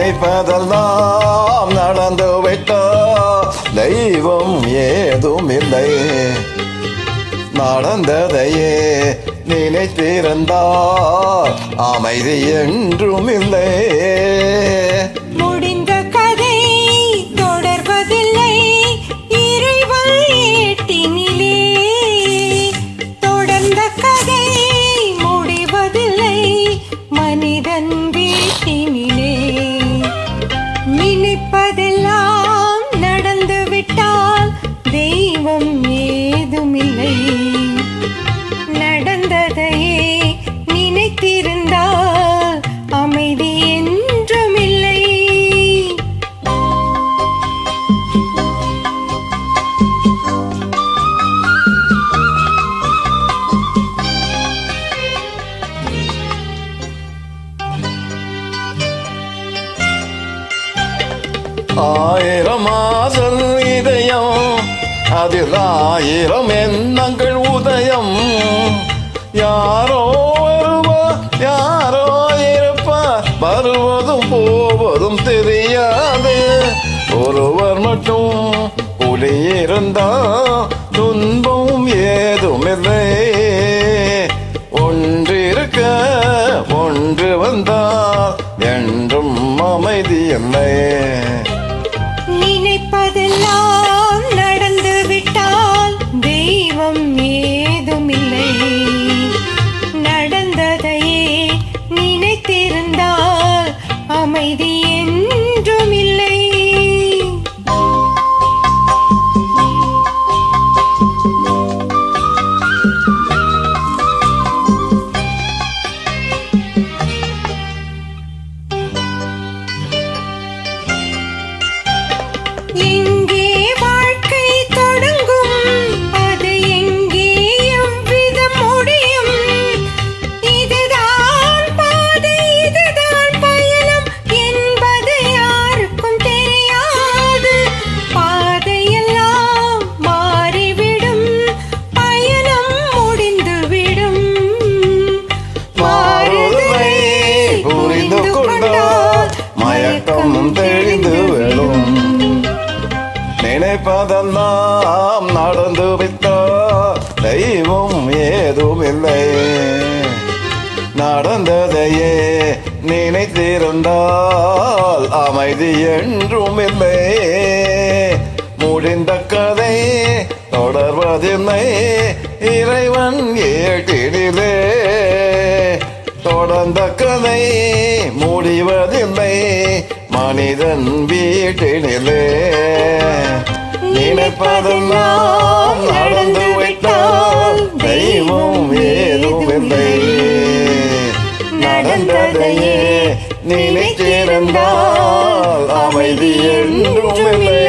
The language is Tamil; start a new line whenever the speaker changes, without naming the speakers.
நினைப்பதெல்லாம் நடந்து விட்ட தெய்வம் ஏதும் இல்லை. நடந்ததையே நினைத்திருந்தால் அமைதி என்றும் இல்லை.
முடிந்த கதை தொடர்வதில்லை இறைவன் ஏட்டினிலே. தொடர்ந்த கதை முடிவதில்லை மனிதன் வீட்டினிலே. நினைப்பதெல்லாம் நடந்து விட்டால் தெய்வம் ஏதுமில்லை. நடந்ததையே நினைத்திருந்தால் அமைதி என்றுமில்லை.
ஆயிரம் ஆசல் இதயம் அதில் ஆயிரம் எண்ணங்கள் உதயம். யாரோ வருவார் யாரோ இருப்பார், வருவதும் போவதும் தெரியாது. ஒருவர் மட்டும் புலியிருந்தா துன்பம் ஏதுமில்லை. ஒன்றிருக்க ஒன்று வந்தால் என்றும் அமைதி இல்லை.
நினைப்பதெல்லாம் நடந்து விட்டால் தெய்வம் ஏதுமில்லை. நடந்ததையே நினைத்திருந்தால் அமைதி என்றுமில்லை. எங்கே வாழ்க்கை தொடங்கும், அது எங்கே எவ்விதம் முடியும்? இதுதான் பாதை, இதுதான் பயணம் என்பது யாருக்கும் தெரியாது. பாதையெல்லாம் மாறிவிடும், பயணம் முடிந்துவிடும்.
மாறுதலை புரிந்து கொண்டால் மயக்கம் தெளிந்து விடும். நினைப்பதெல்லாம் நடந்து விட்டால் தெய்வம் ஏதும் இல்லை. நடந்ததையே நினைத்திருந்தால் அமைதி என்றும் இல்லை. முடிந்த கதை தொடர்வதில்லை இறைவன் ஏட்டினிலே. தொடர்ந்த கதை முடிவதில்லை மனிதன் வீட்டினிலே. நினைப்பதெல்லாம் நடந்து விட்டால் தெய்வம் ஏதுமில்லை. நடந்ததையே நினைத்திருந்தால் அமைதி என்றும் இல்லை.